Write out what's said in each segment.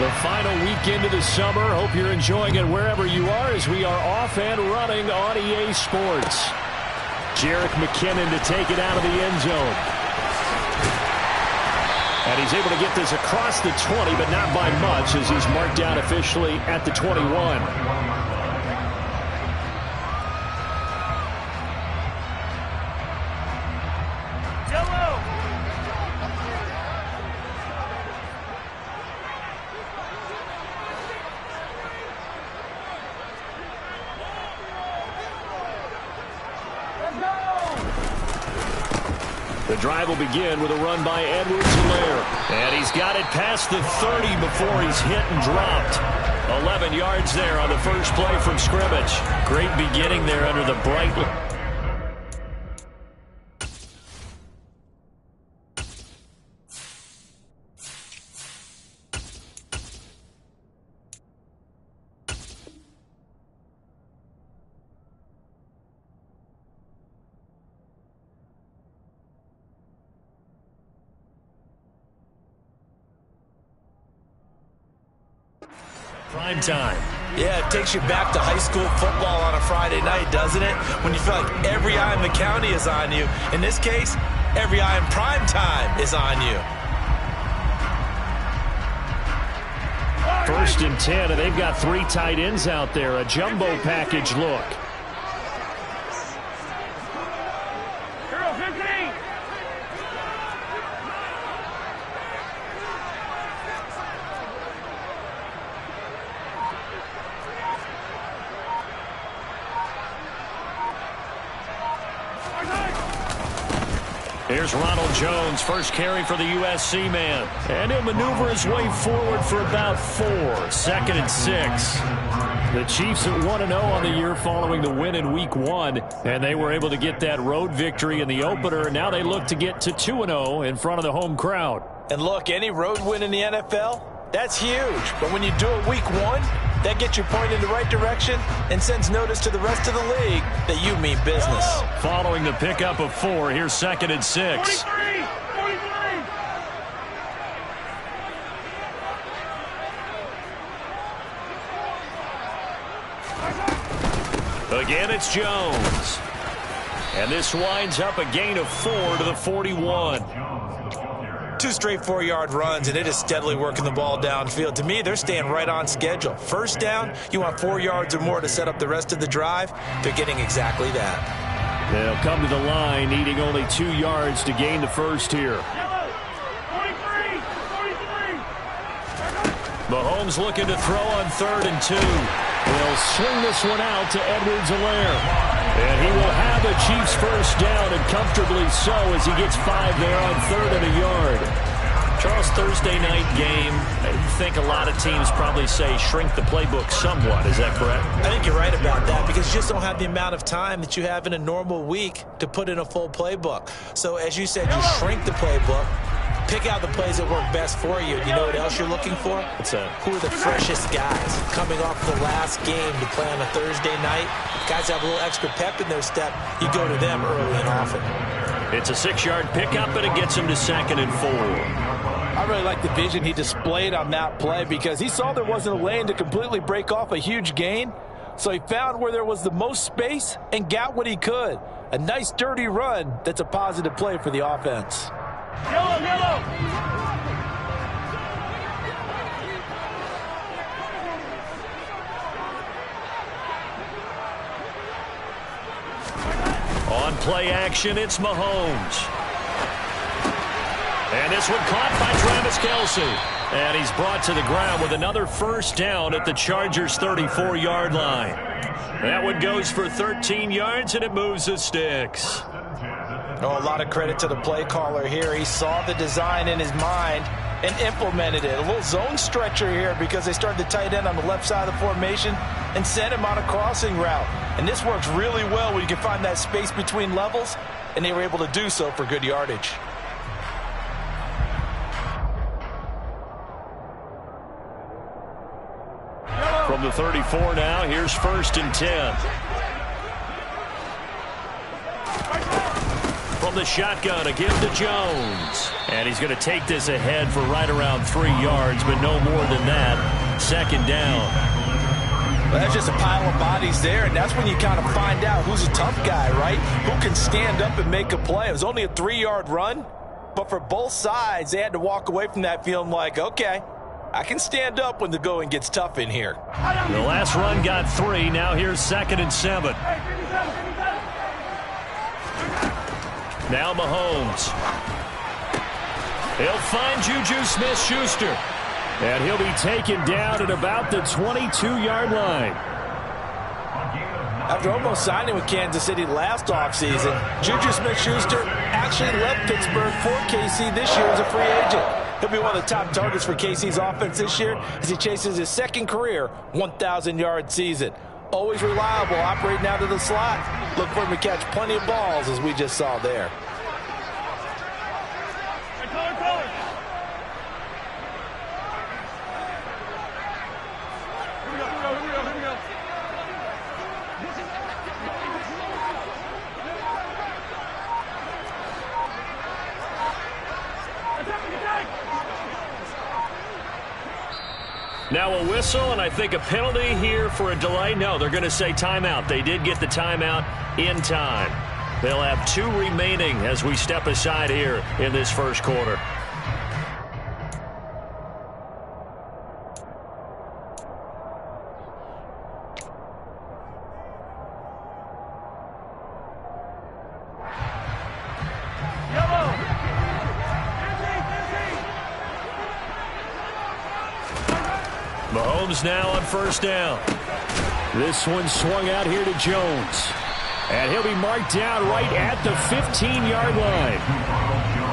The final weekend of the summer. Hope you're enjoying it wherever you are as we are off and running on EA Sports. Jerick McKinnon to take it out of the end zone. And he's able to get this across the 20, but not by much as he's marked down officially at the 21. The drive will begin with a run by Edwards-Helaire. And he's got it past the 30 before he's hit and dropped. 11 yards there on the first play from scrimmage. Great beginning there under the bright. Prime time. Yeah, it takes you back to high school football on a Friday night, doesn't it? When you feel like every eye in the county is on you. In this case, every eye in prime time is on you. 1st and 10, and they've got 3 tight ends out there. A jumbo package look. Here's Ronald Jones, first carry for the USC man. And he'll maneuver his way forward for about 4. 2nd and 6. The Chiefs at 1-0 on the year following the win in Week 1. And they were able to get that road victory in the opener. Now they look to get to 2-0 in front of the home crowd. And look, any road win in the NFL, that's huge. But when you do it Week 1, that gets you pointed in the right direction and sends notice to the rest of the league that you mean business. Following the pickup of 4, here's 2nd and 6. 43. Again, it's Jones. And this winds up a gain of 4 to the 41. 2 straight 4-yard runs, and it is steadily working the ball downfield. To me, they're staying right on schedule. 1st down, you want 4 yards or more to set up the rest of the drive. They're getting exactly that. They'll come to the line, needing only 2 yards to gain the first here. 43. Mahomes looking to throw on 3rd and 2. He'll swing this one out to Edwards-Helaire. And he will have a Chiefs first down, and comfortably so, as he gets 5 there on 3rd and a yard. Charles, Thursday night game, I think a lot of teams probably say shrink the playbook somewhat. Is that correct? I think you're right about that because you just don't have the amount of time that you have in a normal week to put in a full playbook. So as you said, you shrink the playbook, pick out the plays that work best for you. You know what else you're looking for? Who are the freshest guys coming off the last game to play on a Thursday night? Guys have a little extra pep in their step. You go to them early and often. It's a 6-yard pickup, and it gets him to 2nd and 4. I really like the vision he displayed on that play because he saw there wasn't a lane to completely break off a huge gain. So he found where there was the most space and got what he could. A nice, dirty run that's a positive play for the offense. Yellow. On play action, it's Mahomes. And this one caught by Travis Kelce. And he's brought to the ground with another first down at the Chargers' 34-yard line. That one goes for 13 yards, and it moves the sticks. Oh, a lot of credit to the play caller here. He saw the design in his mind and implemented it. A little zone stretcher here because they started the tight end on the left side of the formation and sent him on a crossing route. And this works really well when you can find that space between levels, and they were able to do so for good yardage. From the 34 now, here's 1st and 10. From from the shotgun. A give to Jones. And he's going to take this ahead for right around 3 yards, but no more than that. Second down. Well, that's just a pile of bodies there, and that's when you kind of find out who's a tough guy, right? Who can stand up and make a play. It was only a 3-yard run, but for both sides, they had to walk away from that feeling like, okay, I can stand up when the going gets tough in here. The last run got 3. Now here's 2nd and 7. Now Mahomes. He'll find Juju Smith-Schuster. And he'll be taken down at about the 22-yard line. After almost signing with Kansas City last offseason, Juju Smith-Schuster actually left Pittsburgh for KC this year as a free agent. He'll be one of the top targets for KC's offense this year as he chases his second career 1,000-yard season. Always reliable, operating out of the slot. Look for him to catch plenty of balls, as we just saw there. Now a whistle, and I think a penalty here for a delay. No, they're going to say timeout. They did get the timeout in time. They'll have 2 remaining as we step aside here in this first quarter. Mahomes now on first down. This one swung out here to Jones. And he'll be marked down right at the 15-yard line.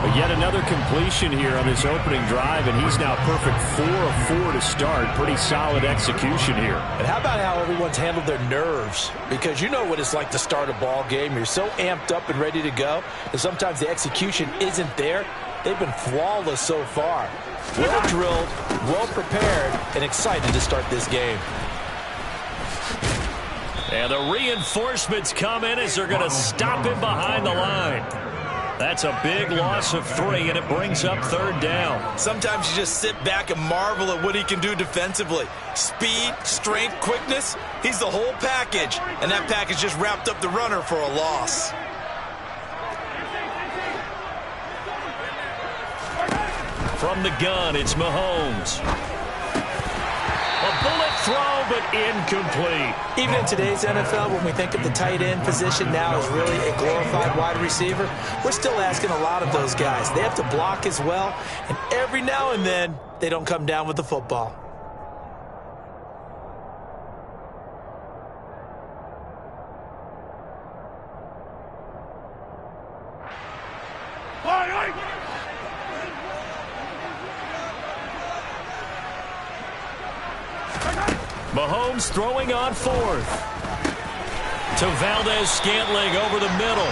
But yet another completion here on this opening drive, and he's now perfect 4 of 4 to start. Pretty solid execution here. And how about how everyone's handled their nerves? Because you know what it's like to start a ball game. You're so amped up and ready to go, and sometimes the execution isn't there. They've been flawless so far. Well drilled, well prepared, and excited to start this game. And the reinforcements come in as they're going to stop him behind the line. That's a big loss of 3, and it brings up 3rd down. Sometimes you just sit back and marvel at what he can do defensively. Speed, strength, quickness, he's the whole package. And that package just wrapped up the runner for a loss. From the gun, it's Mahomes. A bullet throw, but incomplete. Even in today's NFL, when we think of the tight end position now as really a glorified wide receiver, we're still asking a lot of those guys. They have to block as well, and every now and then, they don't come down with the football. Mahomes throwing on 4th. To Valdez-Scantling over the middle.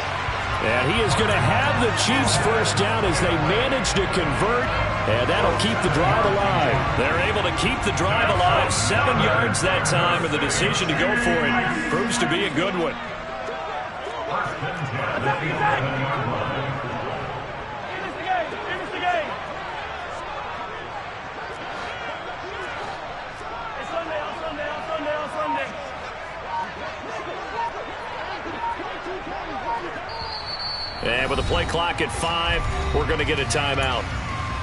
And he is going to have the Chiefs first down as they manage to convert. And that'll keep the drive alive. They're able to keep the drive alive. 7 yards that time, and the decision to go for it proves to be a good one. And with the play clock at 5, we're going to get a timeout.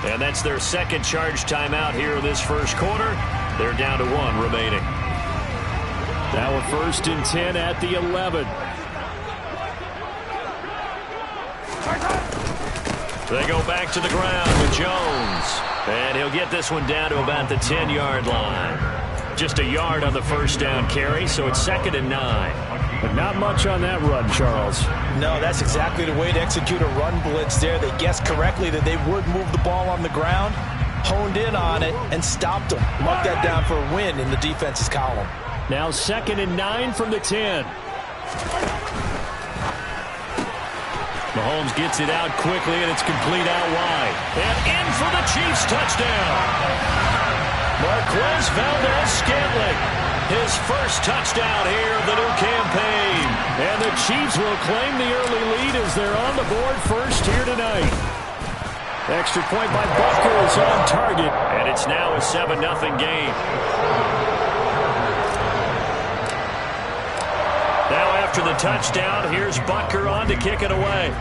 And that's their second charge timeout here in this first quarter. They're down to 1 remaining. Now a 1st and 10 at the 11. They go back to the ground with Jones. And he'll get this one down to about the 10-yard line. Just a yard on the first down carry, so it's 2nd and 9. But not much on that run, Charles. No, that's exactly the way to execute a run blitz there. They guessed correctly that they would move the ball on the ground, honed in on it, and stopped them. Mark that down for a win in the defense's column. Now 2nd and 9 from the 10. Mahomes gets it out quickly, and it's complete out wide. And in for the Chiefs touchdown. Marquez Valdez-Scantling. His first touchdown here of the new campaign. And the Chiefs will claim the early lead as they're on the board first here tonight. Extra point by Butker is on target. And it's now a 7-0 game. Now after the touchdown, here's Butker on to kick it away.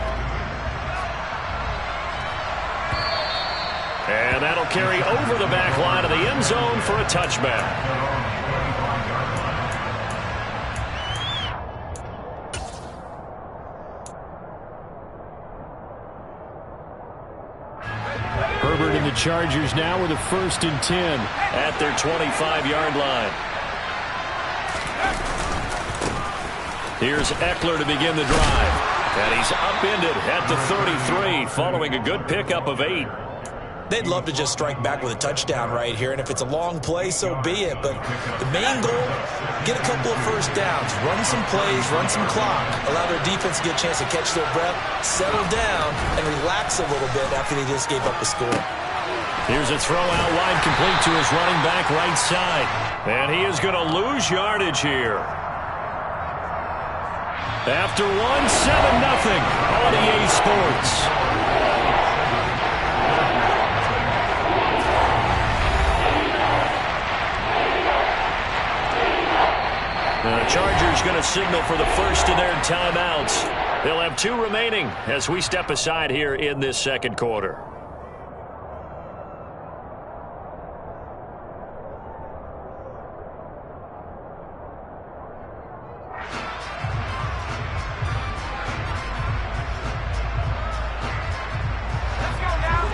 And that'll carry over the back line of the end zone for a touchback. Herbert and the Chargers now with a 1st and 10 at their 25-yard line. Here's Eckler to begin the drive. And he's upended at the 33 following a good pickup of 8. They'd love to just strike back with a touchdown right here, and if it's a long play, so be it. But the main goal, get a couple of first downs, run some plays, run some clock, allow their defense to get a chance to catch their breath, settle down, and relax a little bit after they just gave up the score. Here's a throw out wide complete to his running back right side. And he is going to lose yardage here. After 1, 7-0 on EA Sports. The Chargers going to signal for the first of their timeouts. They'll have 2 remaining as we step aside here in this second quarter.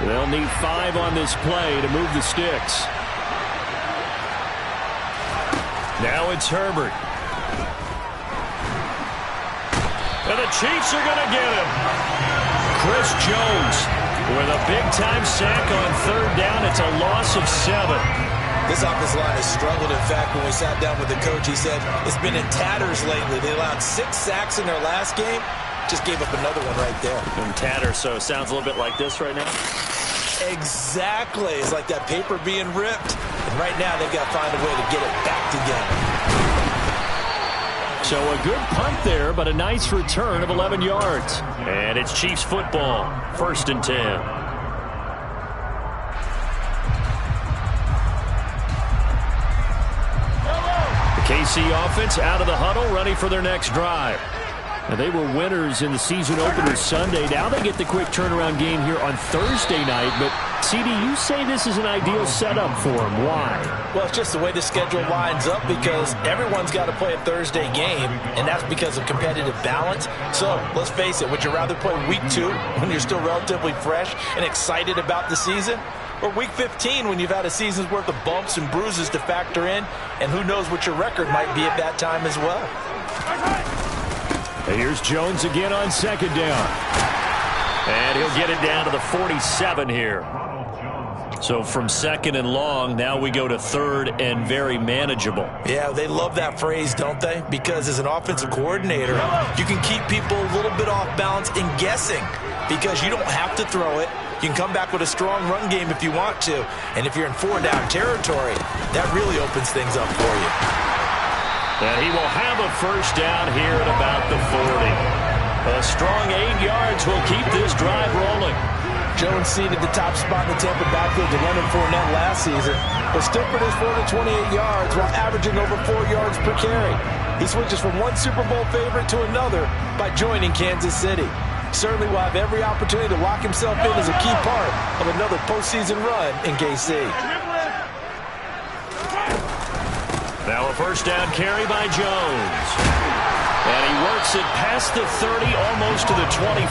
They'll need 5 on this play to move the sticks. Now it's Herbert. And the Chiefs are going to get him. Chris Jones with a big-time sack on 3rd down. It's a loss of 7. This offensive line has struggled. In fact, when we sat down with the coach, he said it's been in tatters lately. They allowed 6 sacks in their last game. Just gave up another one right there. In tatters, so it sounds a little bit like this right now. Exactly. It's like that paper being ripped. And right now, they've got to find a way to get it back together. So a good punt there, but a nice return of 11 yards. And it's Chiefs football, 1st and 10. The KC offense out of the huddle, ready for their next drive. And they were winners in the season opener Sunday. Now they get the quick turnaround game here on Thursday night. But, CD, you say this is an ideal setup for them. Why? Well, it's just the way the schedule lines up because everyone's got to play a Thursday game, and that's because of competitive balance. So, let's face it, would you rather play week 2 when you're still relatively fresh and excited about the season? Or week 15 when you've had a season's worth of bumps and bruises to factor in, and who knows what your record might be at that time as well. Here's Jones again on 2nd down. And he'll get it down to the 47 here. So from 2nd and long, now we go to 3rd and very manageable. Yeah, they love that phrase, don't they? Because as an offensive coordinator, you can keep people a little bit off balance and guessing because you don't have to throw it. You can come back with a strong run game if you want to. And if you're in 4-down territory, that really opens things up for you. And he will have a first down here at about the 40. A strong 8 yards will keep this drive rolling. Jones seeded the top spot in the Tampa backfield to Leonard Fournette last season, but still produced 428 yards while averaging over 4 yards per carry. He switches from one Super Bowl favorite to another by joining Kansas City. Certainly will have every opportunity to lock himself in as a key part of another postseason run in KC. Now a first down carry by Jones. And he works it past the 30, almost to the 25.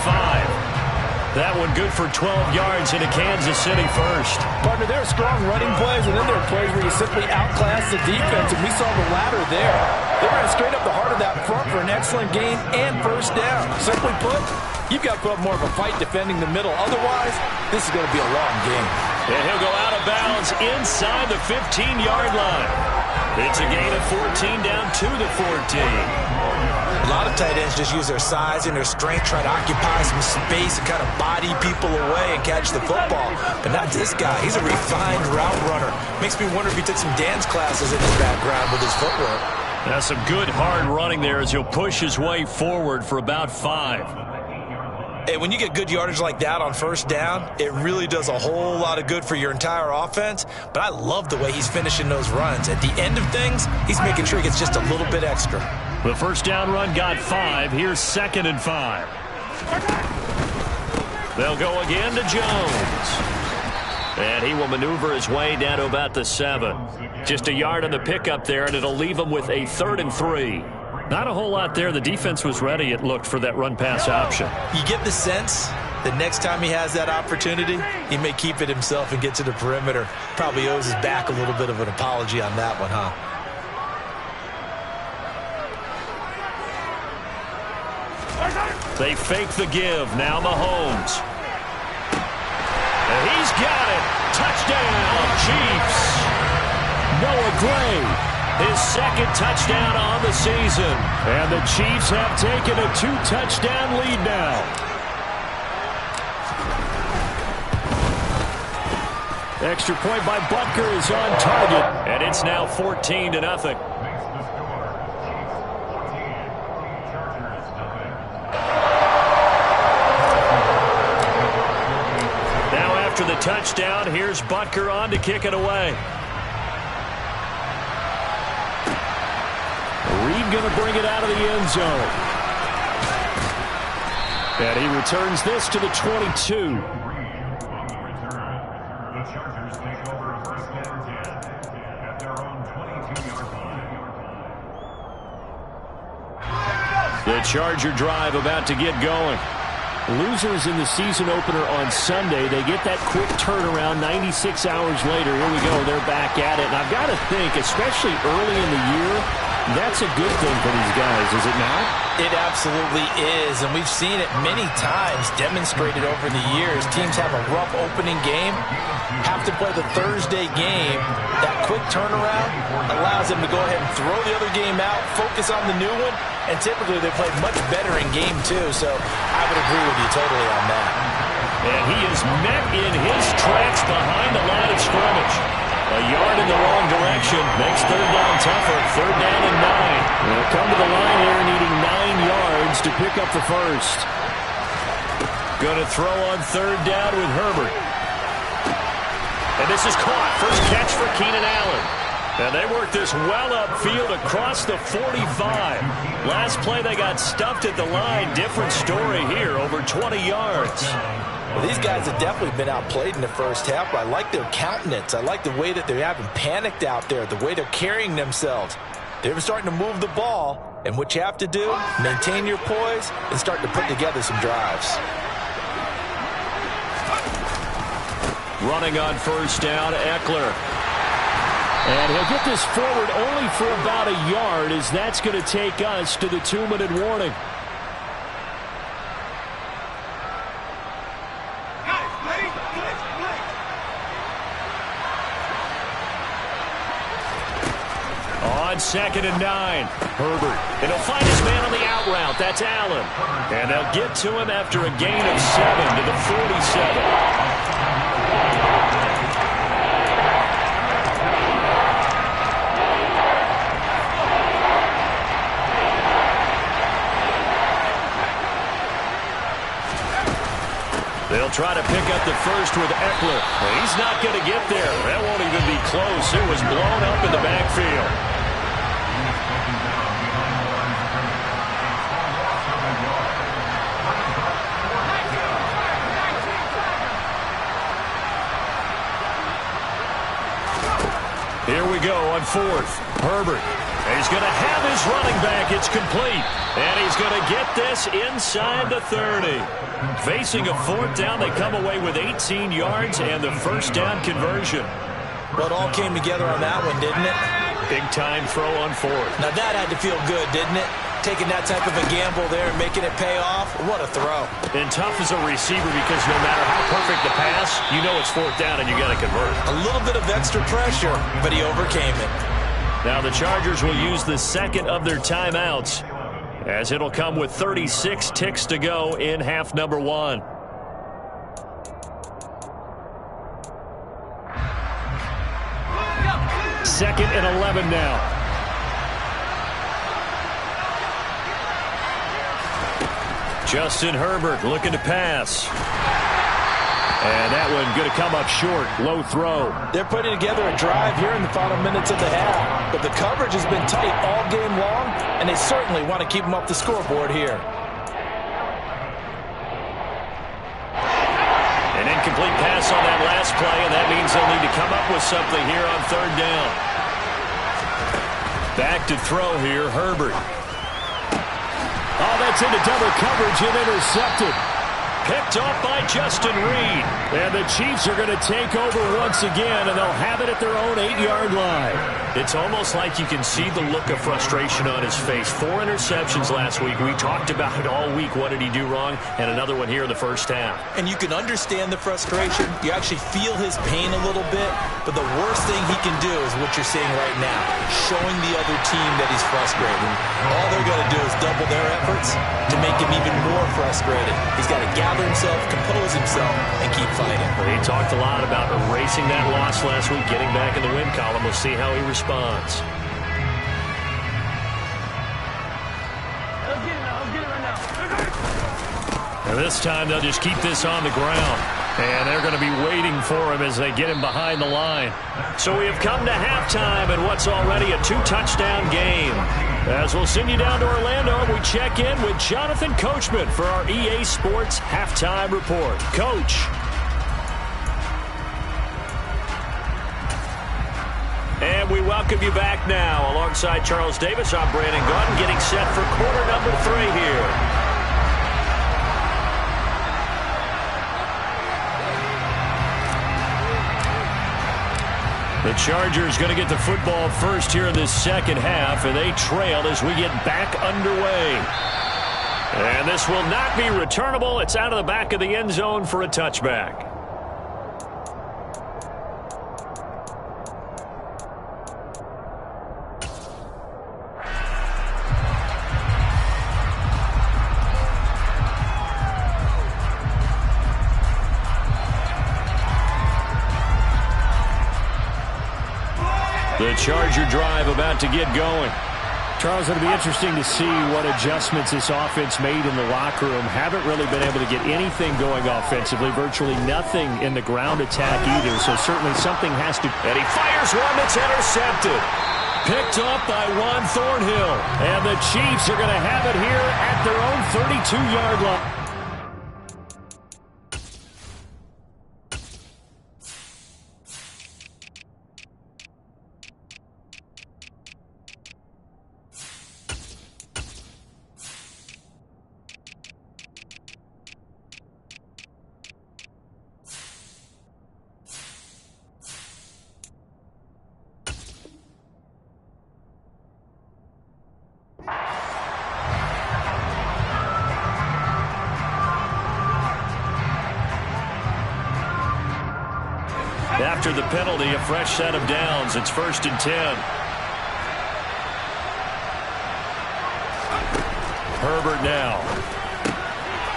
That one good for 12 yards into Kansas City first. Partner, there are strong running plays, and then there are plays where you simply outclass the defense, and we saw the latter there. They ran straight up the heart of that front for an excellent gain and first down. Simply put, you've got to put up more of a fight defending the middle. Otherwise, this is going to be a long game. And he'll go out of bounds inside the 15-yard line. It's a gain of 14 down to the 14. A lot of tight ends just use their size and their strength, try to occupy some space and kind of body people away and catch the football. But not this guy. He's a refined route runner. Makes me wonder if he took some dance classes in his background with his footwork. That's some good hard running there as he'll push his way forward for about 5. Hey, when you get good yardage like that on first down, it really does a whole lot of good for your entire offense. But I love the way he's finishing those runs. At the end of things, he's making sure he gets just a little bit extra. The first down run got 5. Here's 2nd and 5. They'll go again to Jones. And he will maneuver his way down to about the 7. Just a yard on the pickup there, and it'll leave him with a 3rd and 3. Not a whole lot there. The defense was ready, it looked, for that run-pass option. You get the sense that next time he has that opportunity, he may keep it himself and get to the perimeter. Probably owes his back a little bit of an apology on that one, huh? They fake the give. Now Mahomes. And he's got it. Touchdown, Chiefs. Noah Gray. His 2nd touchdown on the season. And the Chiefs have taken a 2-touchdown lead now. Extra point by Butker is on target. And it's now 14-0. Now after the touchdown, here's Butker on to kick it away. Reed going to bring it out of the end zone. And he returns this to the 22. The Charger drive about to get going. Losers in the season opener on Sunday. They get that quick turnaround 96 hours later. Here we go. They're back at it. And I've got to think, especially early in the year, that's a good thing for these guys, is it not? It absolutely is, and we've seen it many times demonstrated over the years. Teams have a rough opening game, have to play the Thursday game. That quick turnaround allows them to go ahead and throw the other game out, focus on the new one, and typically they play much better in game 2, so I would agree with you totally on that. And he is met in his tracks behind the line of scrimmage. A yard in the wrong direction makes 3rd down tougher. 3rd down and 9. They'll come to the line here needing 9 yards to pick up the first. Going to throw on 3rd down with Herbert. And this is caught. First catch for Keenan Allen. And they work this well upfield across the 45. Last play they got stuffed at the line. Different story here. Over 20 yards. Well, these guys have definitely been outplayed in the first half, but I like their countenance. I like the way that they haven't panicked out there, the way they're carrying themselves. They're starting to move the ball, and what you have to do, maintain your poise and start to put together some drives. Running on first down, Eckler. And he'll get this forward only for about a yard, as that's going to take us to the 2-minute warning. On 2nd and 9, Herbert. And he'll find his man on the out route. That's Allen. And they'll get to him after a gain of 7 to the 47. They'll try to pick up the first with Eckler. Well, he's not going to get there. That won't even be close. It was blown up in the backfield. Here we go on 4th. Herbert. He's going to have his running back. It's complete. And he's going to get this inside the 30. Facing a 4th down, they come away with 18 yards and the first down conversion. Well, it all came together on that one, didn't it? Big time throw on 4th. Now that had to feel good, didn't it? Taking that type of a gamble there and making it pay off. What a throw. And tough as a receiver because no matter how perfect the pass, you know it's 4th down and you got to convert. A little bit of extra pressure, but he overcame it. Now the Chargers will use the second of their timeouts, as it'll come with 36 ticks to go in half number 1. Second and 11 now. Justin Herbert looking to pass. And that one going to come up short. Low throw. They're putting together a drive here in the final minutes of the half. But the coverage has been tight all game long, and they certainly want to keep them off the scoreboard here. An incomplete pass on that last play, and that means they'll need to come up with something here on third down. Back to throw here, Herbert. Oh, that's into double coverage and intercepted. Picked off by Justin Reed. And the Chiefs are going to take over once again, and they'll have it at their own 8-yard line. It's almost like you can see the look of frustration on his face. 4 interceptions last week. We talked about it all week. What did he do wrong? And another one here in the first half. And you can understand the frustration. You actually feel his pain a little bit. But the worst thing he can do is what you're seeing right now, showing the other team that he's frustrated. All they're going to do is double their efforts to make him even more frustrated. He's got to gather himself, compose himself, and keep fighting. He talked a lot about erasing that loss last week, getting back in the win column. We'll see how he responds. And this time they'll just keep this on the ground. And they're going to be waiting for him as they get him behind the line. So we have come to halftime in what's already a 2-touchdown game. As we'll send you down to Orlando, we check in with Jonathan Coachman for our EA Sports Halftime Report. Coach. And we welcome you back now. Alongside Charles Davis, I'm Brandon Gaudin, getting set for quarter number 3 here. The Chargers going to get the football first here in this second half, and they trail as we get back underway. And this will not be returnable. It's out of the back of the end zone for a touchback. The Charger drive about to get going. Charles, it'll be interesting to see what adjustments this offense made in the locker room. Haven't really been able to get anything going offensively. Virtually nothing in the ground attack either. So certainly something has to. And he fires one that's intercepted. Picked up by Juan Thornhill. And the Chiefs are going to have it here at their own 32-yard line. After the penalty, a fresh set of downs. It's 1st and 10. Herbert now.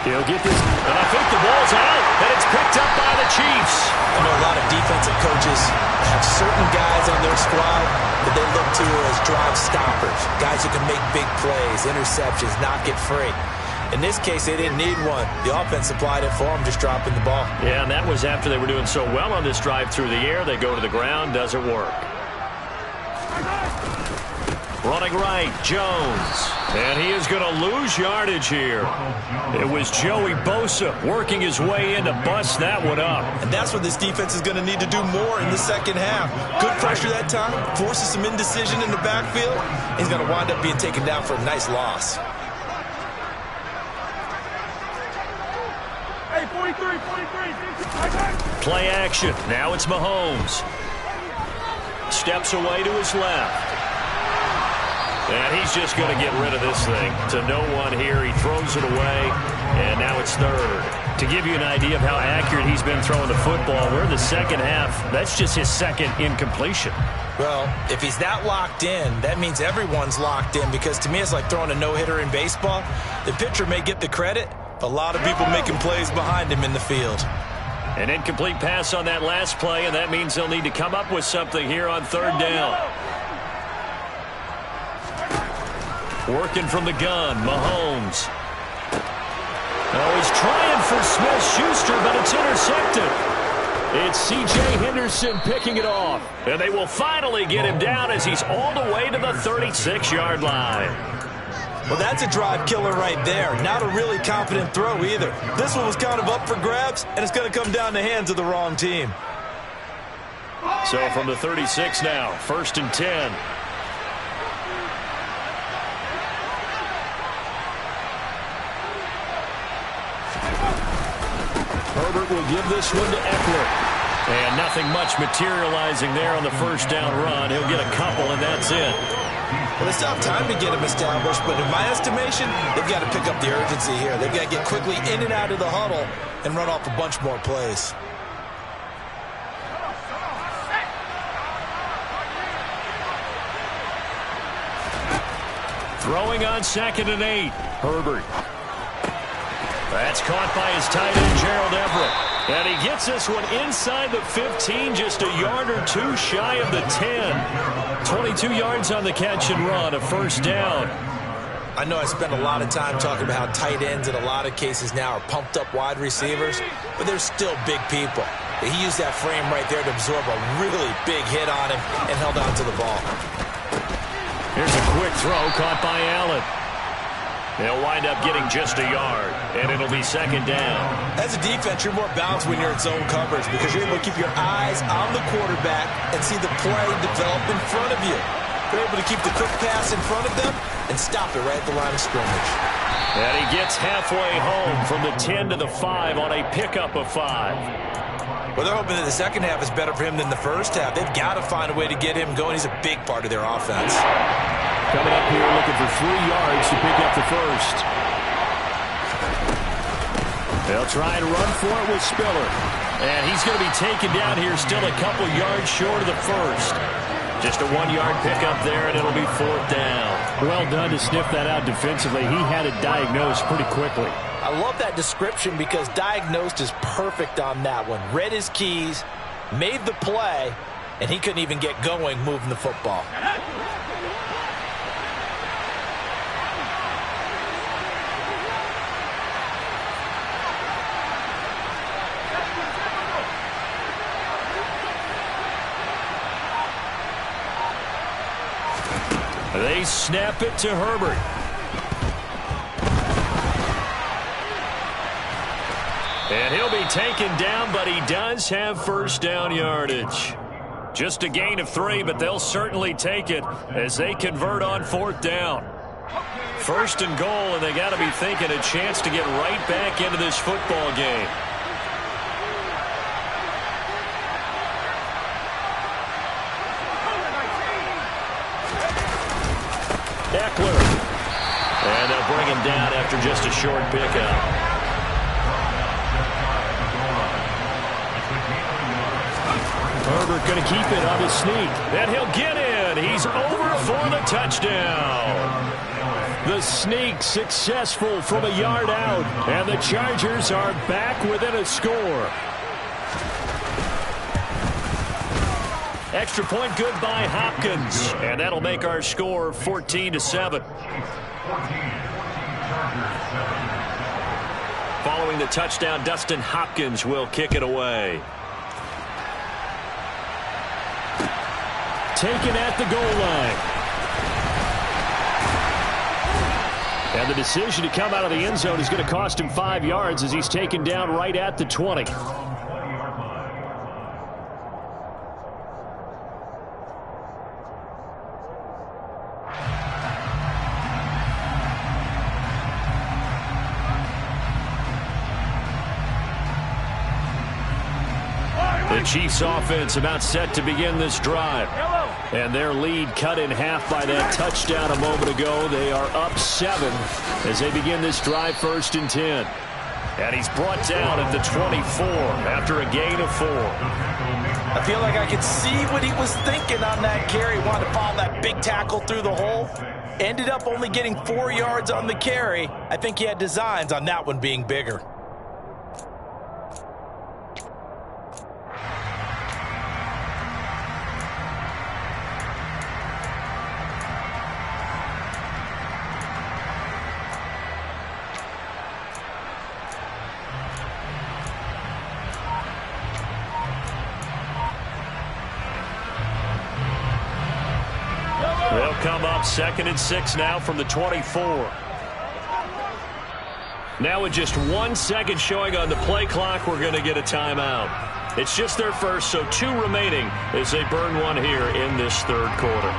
He'll get this. And I think the ball's out. And it's picked up by the Chiefs. I know a lot of defensive coaches have certain guys on their squad that they look to as drive stoppers. Guys who can make big plays, interceptions, not get free. In this case, they didn't need one. The offense supplied it for them, just dropping the ball. Yeah, and that was after they were doing so well on this drive through the air. They go to the ground, doesn't work. Running right, Jones. And he is going to lose yardage here. It was Joey Bosa working his way in to bust that one up. And that's what this defense is going to need to do more in the second half. Good pressure that time, forces some indecision in the backfield. He's going to wind up being taken down for a nice loss. Hey, 43. Play action. Now it's Mahomes. Steps away to his left. And he's just going to get rid of this thing. To no one here. He throws it away. And now it's 3rd. To give you an idea of how accurate he's been throwing the football, we're in the second half. That's just his second incompletion. Well, if he's that locked in, that means everyone's locked in, because to me it's like throwing a no-hitter in baseball. The pitcher may get the credit, but a lot of people making plays behind him in the field. An incomplete pass on that last play, and that means they'll need to come up with something here on 3rd down. Working from the gun, Mahomes. Oh, he's trying for Smith-Schuster, but it's intercepted. It's C.J. Henderson picking it off. And they will finally get him down as he's all the way to the 36-yard line. Well, that's a drive killer right there. Not a really confident throw either. This one was kind of up for grabs, and it's going to come down the hands of the wrong team. So from the 36 now, 1st and 10. Herbert will give this one to Eckler. And nothing much materializing there on the first down run. He'll get a couple, and that's it. Well, they still have time to get him established, but in my estimation, they've got to pick up the urgency here. They've got to get quickly in and out of the huddle and run off a bunch more plays. Throwing on 2nd and 8. Herbert. That's caught by his tight end, Gerald Everett. And he gets this one inside the 15, just a yard or two shy of the 10. 22 yards on the catch and run, a first down. I know I spent a lot of time talking about how tight ends in a lot of cases now are pumped up wide receivers, but they're still big people. He used that frame right there to absorb a really big hit on him and held on to the ball. Here's a quick throw caught by Allen. They'll wind up getting just a yard, and it'll be 2nd down. As a defense, you're more balanced when you're in zone coverage because you're able to keep your eyes on the quarterback and see the play develop in front of you. They're able to keep the quick pass in front of them and stop it right at the line of scrimmage. And he gets halfway home from the 10 to the 5 on a pickup of 5. Well, they're hoping that the second half is better for him than the first half. They've got to find a way to get him going. He's a big part of their offense. Coming up here looking for 3 yards to pick up the first. They'll try and run for it with Spiller. And he's going to be taken down here still a couple yards short of the first. Just a 1-yard pickup there, and it'll be 4th down. Well done to sniff that out defensively. He had it diagnosed pretty quickly. I love that description because diagnosed is perfect on that one. Read his keys, made the play, and he couldn't even get going moving the football. They snap it to Herbert. And he'll be taken down, but he does have first down yardage. Just a gain of 3, but they'll certainly take it as they convert on 4th down. 1st and goal, and they got to be thinking a chance to get right back into this football game. Eckler. And they'll bring him down after just a short pickup. Herbert going to keep it on his sneak. And he'll get in. He's over for the touchdown. The sneak successful from a yard out. And the Chargers are back within a score. Extra point good by Hopkins. And that'll make our score 14-7. Following the touchdown, Dustin Hopkins will kick it away. Taken at the goal line. And the decision to come out of the end zone is going to cost him 5 yards as he's taken down right at the 20. The Chiefs offense about set to begin this drive. And their lead cut in half by that touchdown a moment ago. They are up 7 as they begin this drive 1st and 10. And he's brought down at the 24 after a gain of 4. I feel like I could see what he was thinking on that carry. Wanted to follow that big tackle through the hole. Ended up only getting 4 yards on the carry. I think he had designs on that one being bigger. 2nd and 6 now from the 24. Now with just 1 second showing on the play clock, we're going to get a timeout. It's just their first, so 2 remaining as they burn one here in this third quarter.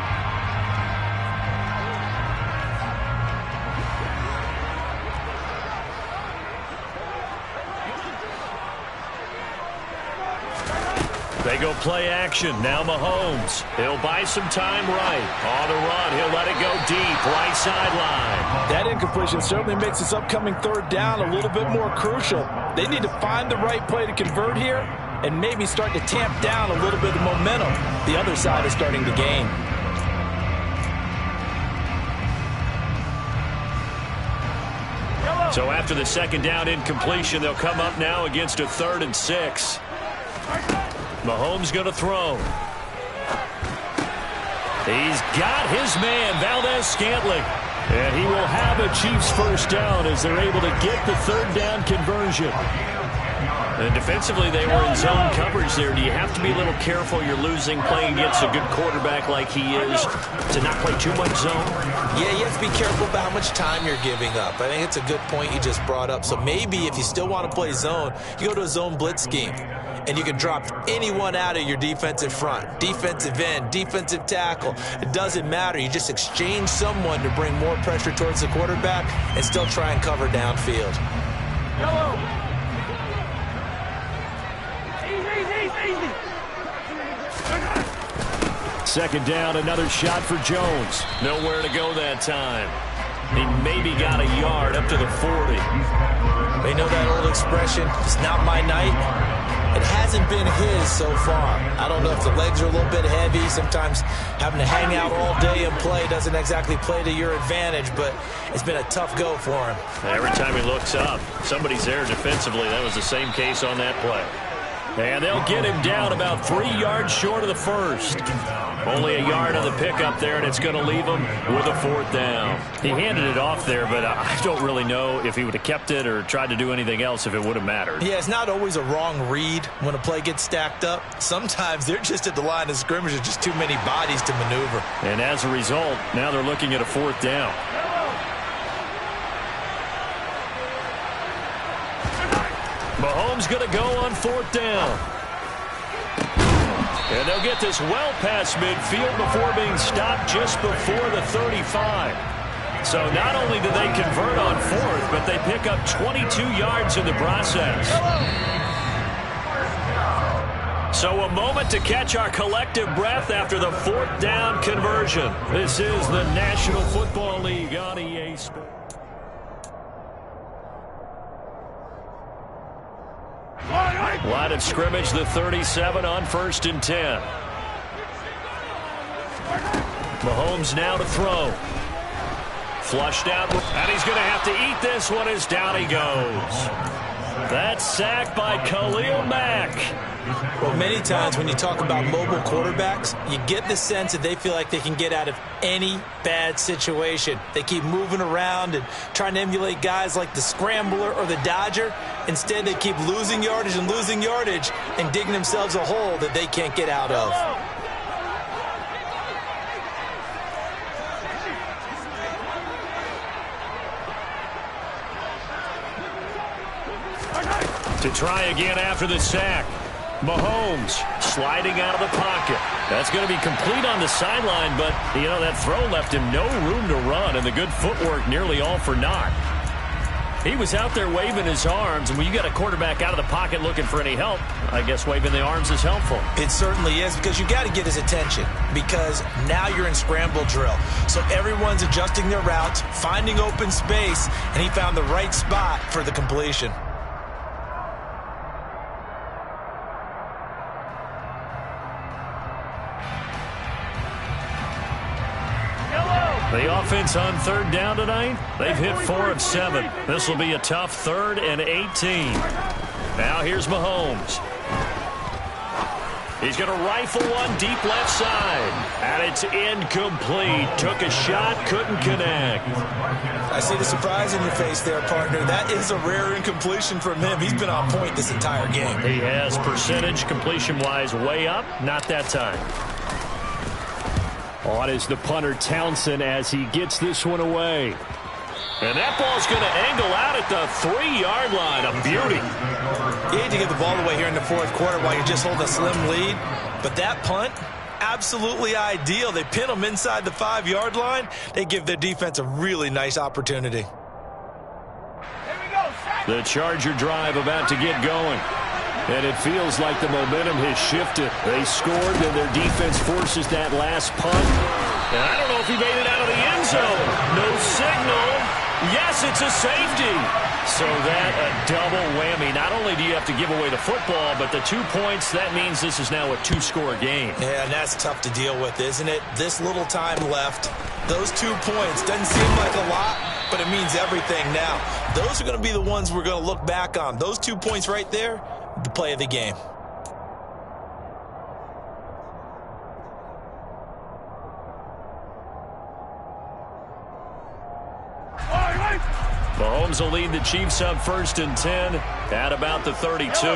They go play action. Now Mahomes. He'll buy some time right. On the run, he'll let it go deep. Right sideline. That incompletion certainly makes this upcoming third down a little bit more crucial. They need to find the right play to convert here and maybe start to tamp down a little bit of momentum the other side is starting to gain. So after the second down incompletion, they'll come up now against a 3rd and 6. Mahomes going to throw. He's got his man, Valdez-Scantling. And he will have a Chiefs first down as they're able to get the third down conversion. And defensively, they were in zone coverage there. Do you have to be a little careful? You're losing playing against a good quarterback like he is to not play too much zone? Yeah, you have to be careful about how much time you're giving up. I think it's a good point you just brought up. So maybe if you still want to play zone, you go to a zone blitz scheme. And you can drop anyone out of your defensive front, defensive end, defensive tackle. It doesn't matter. You just exchange someone to bring more pressure towards the quarterback and still try and cover downfield. Yellow. Easy. Second down, another shot for Jones. Nowhere to go that time. He maybe got a yard up to the 40. They know that old expression, it's not my night. It hasn't been his so far. I don't know if the legs are a little bit heavy. Sometimes having to hang out all day and play doesn't exactly play to your advantage, but it's been a tough go for him. Every time he looks up, somebody's there defensively. That was the same case on that play. And they'll get him down about 3 yards short of the first. Only a yard on the pickup there, and it's going to leave him with a 4th down. He handed it off there, but I don't really know if he would have kept it or tried to do anything else if it would have mattered. Yeah, it's not always a wrong read when a play gets stacked up. Sometimes they're just at the line of scrimmage. There's just too many bodies to maneuver. And as a result, now they're looking at a 4th down. Mahomes going to go on 4th down. And they'll get this well past midfield before being stopped just before the 35. So not only do they convert on 4th, but they pick up 22 yards in the process. So a moment to catch our collective breath after the 4th down conversion. This is the National Football League on EA Sports. Line of scrimmage, the 37 on 1st and 10. Mahomes now to throw. Flushed out, and he's going to have to eat this one as down he goes. That's sacked by Khalil Mack. Well, many times when you talk about mobile quarterbacks, you get the sense that they feel like they can get out of any bad situation. They keep moving around and trying to emulate guys like the Scrambler or the Dodger. Instead, they keep losing yardage and digging themselves a hole that they can't get out of. To try again after the sack. Mahomes sliding out of the pocket. That's going to be complete on the sideline, but, you know, that throw left him no room to run, and the good footwork nearly all for naught. He was out there waving his arms, and when you got a quarterback out of the pocket looking for any help, I guess waving the arms is helpful. It certainly is, because you got to get his attention, because now you're in scramble drill. So everyone's adjusting their routes, finding open space, and he found the right spot for the completion. The offense on 3rd down tonight, they've hit 4 of 7. This will be a tough 3rd and 18. Now here's Mahomes. He's going to rifle one deep left side. And it's incomplete. Took a shot, couldn't connect. I see the surprise in your face there, partner. That is a rare incompletion from him. He's been on point this entire game. He has percentage completion-wise way up. Not that time. On is the punter Townsend as he gets this one away. And that ball's going to angle out at the 3-yard line. A beauty. You hate to get the ball away here in the fourth quarter while you're just holding a slim lead. But that punt, absolutely ideal. They pin them inside the 5-yard line. They give their defense a really nice opportunity. The Charger drive about to get going. And it feels like the momentum has shifted. They scored, and their defense forces that last punt. And I don't know if he made it out of the end zone. No signal. Yes, it's a safety. So that a double whammy. Not only do you have to give away the football, but the 2 points, that means this is now a 2-score game. Yeah, and that's tough to deal with, isn't it? This little time left. Those 2 points doesn't seem like a lot, but it means everything now. Those are going to be the ones we're going to look back on. Those 2 points right there, the play of the game. Mahomes will lead the Chiefs up 1st and 10 at about the 32.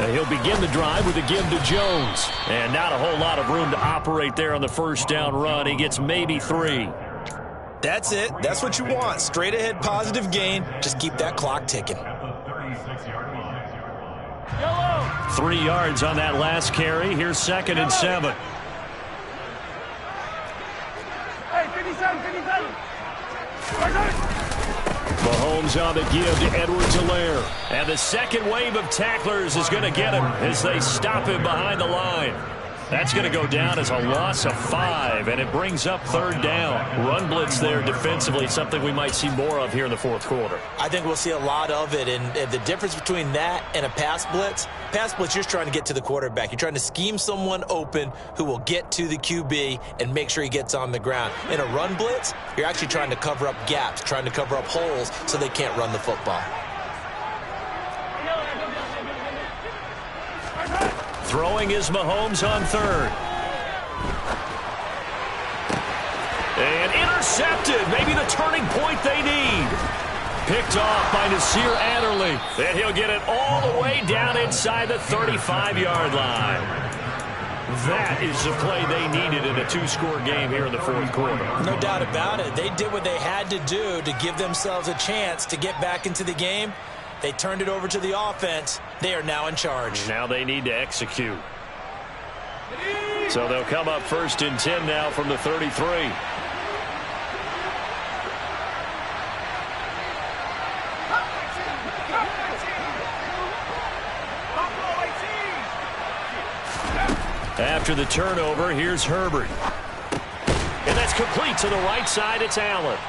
And he'll begin the drive with a give to Jones. And not a whole lot of room to operate there on the first down run. He gets maybe 3. That's it. That's what you want. Straight ahead positive gain. Just keep that clock ticking. 3 yards on that last carry. Here's 2nd and 7. Hey, 57, 57. Mahomes on the give to Edwards-Helaire. And the second wave of tacklers is going to get him as they stop him behind the line. That's going to go down as a loss of 5, and it brings up 3rd down. Run blitz there defensively, something we might see more of here in the fourth quarter. I think we'll see a lot of it, and the difference between that and a pass blitz, you're just trying to get to the quarterback. You're trying to scheme someone open who will get to the QB and make sure he gets on the ground. In a run blitz, you're actually trying to cover up gaps, trying to cover up holes so they can't run the football. Throwing is Mahomes on 3rd. And intercepted. Maybe the turning point they need. Picked off by Nasir Adderley. And he'll get it all the way down inside the 35-yard line. That is the play they needed in a 2-score game here in the fourth quarter. No doubt about it. They did what they had to do to give themselves a chance to get back into the game. They turned it over to the offense. They are now in charge. Now they need to execute. So they'll come up 1st and 10 now from the 33. After the turnover, here's Herbert. And that's complete to the right side. It's Allen.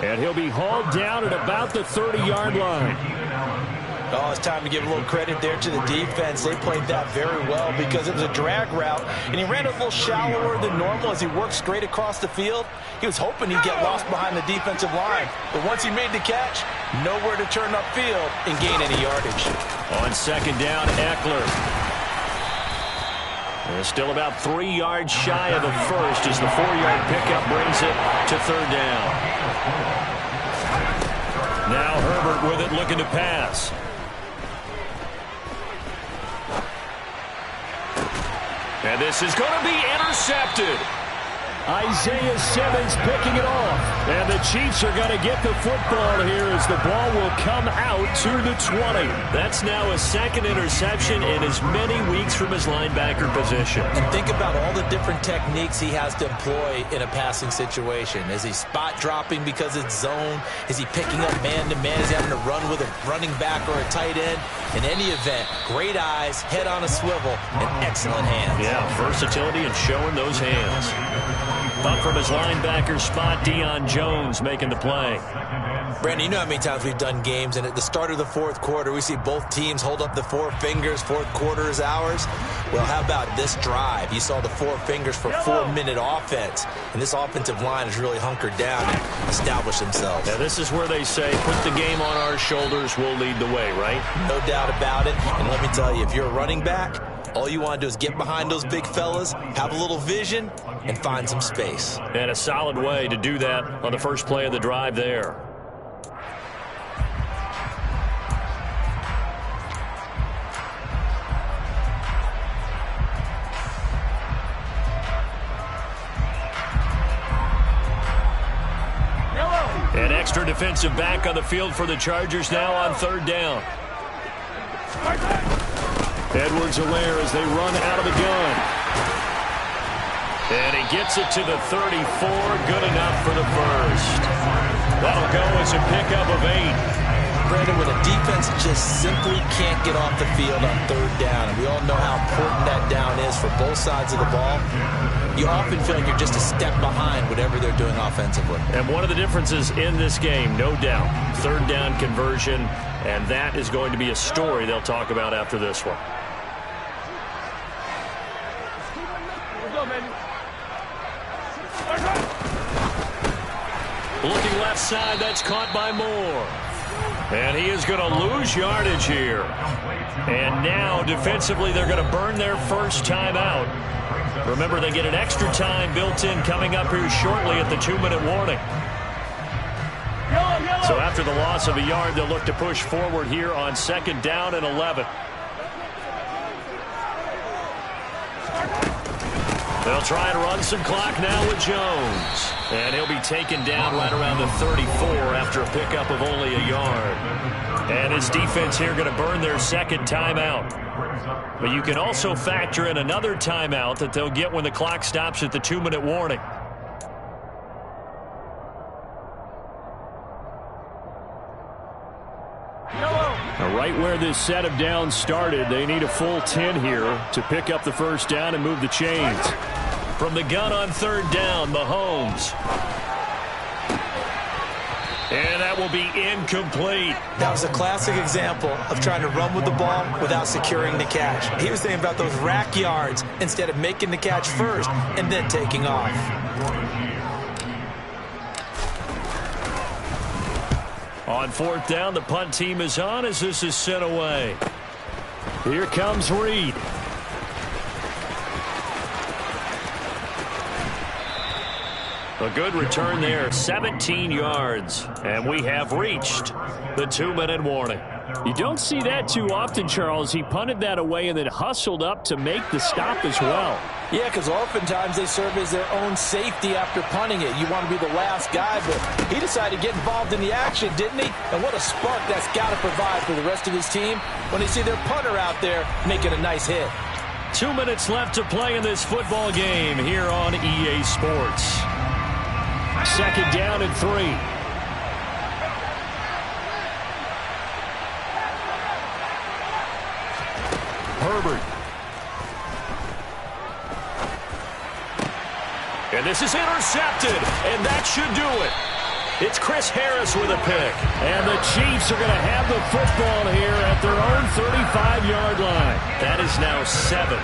And he'll be hauled down at about the 30-yard line. Oh, it's time to give a little credit there to the defense. They played that very well because it was a drag route, and he ran a little shallower than normal as he worked straight across the field. He was hoping he'd get lost behind the defensive line, but once he made the catch, nowhere to turn upfield and gain any yardage. On 2nd down, Eckler. And still about 3 yards shy of the first as the 4-yard pickup brings it to 3rd down. Now Herbert with it, looking to pass. And this is going to be intercepted. Isaiah Simmons picking it off. And the Chiefs are going to get the football here as the ball will come out to the 20. That's now a 2nd interception in as many weeks from his linebacker position. And think about all the different techniques he has to employ in a passing situation. Is he spot dropping because it's zone? Is he picking up man-to-man? Is he having to run with a running back or a tight end? In any event, great eyes, head on a swivel, and excellent hands. Yeah, versatility and showing those hands. Up from his linebacker spot, Deion Jones making the play. Brandon, you know how many times we've done games, and at the start of the fourth quarter, we see both teams hold up the 4 fingers, fourth quarter is ours. Well, how about this drive? You saw the 4 fingers for 4-minute offense, and this offensive line has really hunkered down and established themselves. Now, this is where they say, put the game on our shoulders, we'll lead the way, right? No doubt about it, and let me tell you, if you're a running back, all you want to do is get behind those big fellas, have a little vision, and find some space. And a solid way to do that on the first play of the drive there. defensive back on the field for the Chargers now on third down. Edwards-Helaire as they run out of the gun. And he gets it to the 34. Good enough for the first. That'll go as a pickup of 8. Brandon, when a defense just simply can't get off the field on third down, and we all know how important that down is for both sides of the ball, you often feel like you're just a step behind whatever they're doing offensively. And one of the differences in this game, no doubt, third down conversion, and that is going to be a story they'll talk about after this one. Looking left side, that's caught by Moore. And he is going to lose yardage here. And now, defensively, they're going to burn their first timeout. Remember, they get an extra time built in coming up here shortly at the 2-minute warning. So after the loss of a yard, they'll look to push forward here on 2nd down and 11. They'll try and run some clock now with Jones. And he'll be taken down right around the 34 after a pickup of only a yard. And his defense here going to burn their second timeout. But you can also factor in another timeout that they'll get when the clock stops at the 2-minute warning. Now, right where this set of downs started, they need a full 10 here to pick up the first down and move the chains. From the gun on third down, Mahomes. And that will be incomplete. That was a classic example of trying to run with the ball without securing the catch. He was thinking about those rack yards instead of making the catch first and then taking off. On fourth down, the punt team is on as this is sent away. Here comes Reed. A good return there, 17 yards. And we have reached the 2-minute warning. You don't see that too often, Charles. He punted that away and then hustled up to make the stop as well. Yeah, because oftentimes they serve as their own safety after punting it. You want to be the last guy, but he decided to get involved in the action, didn't he? And what a spark that's got to provide for the rest of his team when they see their punter out there making a nice hit. 2 minutes left to play in this football game here on EA Sports. 2nd down and 3. Herbert. And this is intercepted, and that should do it. It's Chris Harris with a pick. And the Chiefs are going to have the football here at their own 35-yard line. That is now 7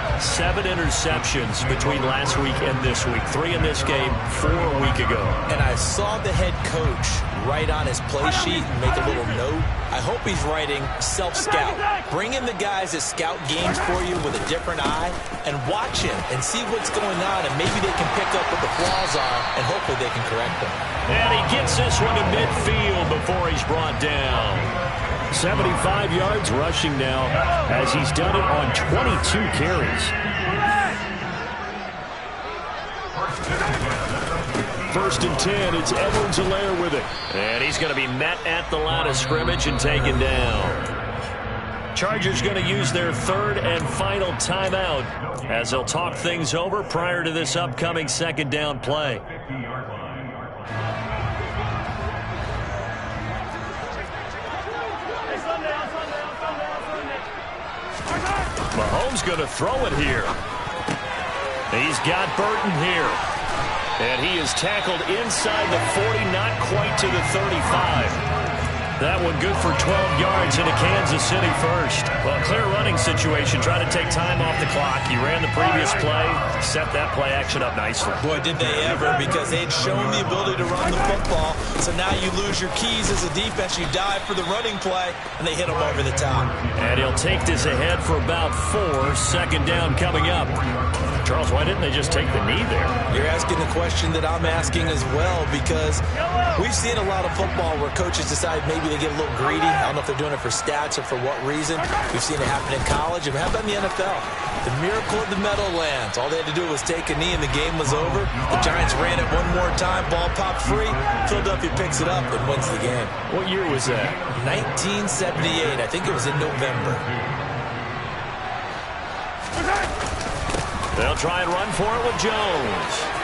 interceptions between last week and this week. 3 in this game, 4 a week ago. And I saw the head coach write on his play sheet and make a little note. I hope he's writing self-scout. Bring in the guys that scout games for you with a different eye and watch him and see what's going on, and maybe they can pick up what the flaws are, and hopefully they can correct them. And he gets this one to midfield before he's brought down. 75 yards rushing now as he's done it on 22 carries. First and 10, it's Edwards-Helaire with it. And he's going to be met at the line of scrimmage and taken down. Chargers going to use their third and final timeout as they'll talk things over prior to this upcoming 2nd down play. Mahomes going to throw it here. He's got Burton here. And he is tackled inside the 40, not quite to the 35. That one good for 12 yards into Kansas City first. Well, clear running situation. Try to take time off the clock. You ran the previous play, set that play action up nicely. Boy, did they ever, because they'd shown the ability to run the football. So now you lose your keys as a defense. You dive for the running play, and they hit them over the top. And he'll take this ahead for about 4. 2nd down coming up. Charles, why didn't they just take the knee there? You're asking the question that I'm asking as well, because we've seen a lot of football where coaches decide maybe maybe they get a little greedy. I don't know if they're doing it for stats or for what reason. We've seen it happen in college. And how about in the NFL? The miracle of the Meadowlands. All they had to do was take a knee and the game was over. The Giants ran it one more time. Ball popped free. Philadelphia picks it up and wins the game. What year was that? 1978. I think it was in November. They'll try and run for it with Jones.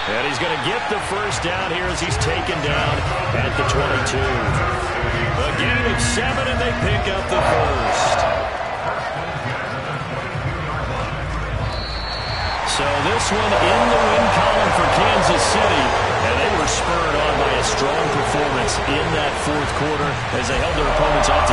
And he's going to get the first down here as he's taken down at the 22. A gain of 7, and they pick up the first. So this one in the win column for Kansas City. And they were spurred on by a strong performance in that fourth quarter as they held their opponents off to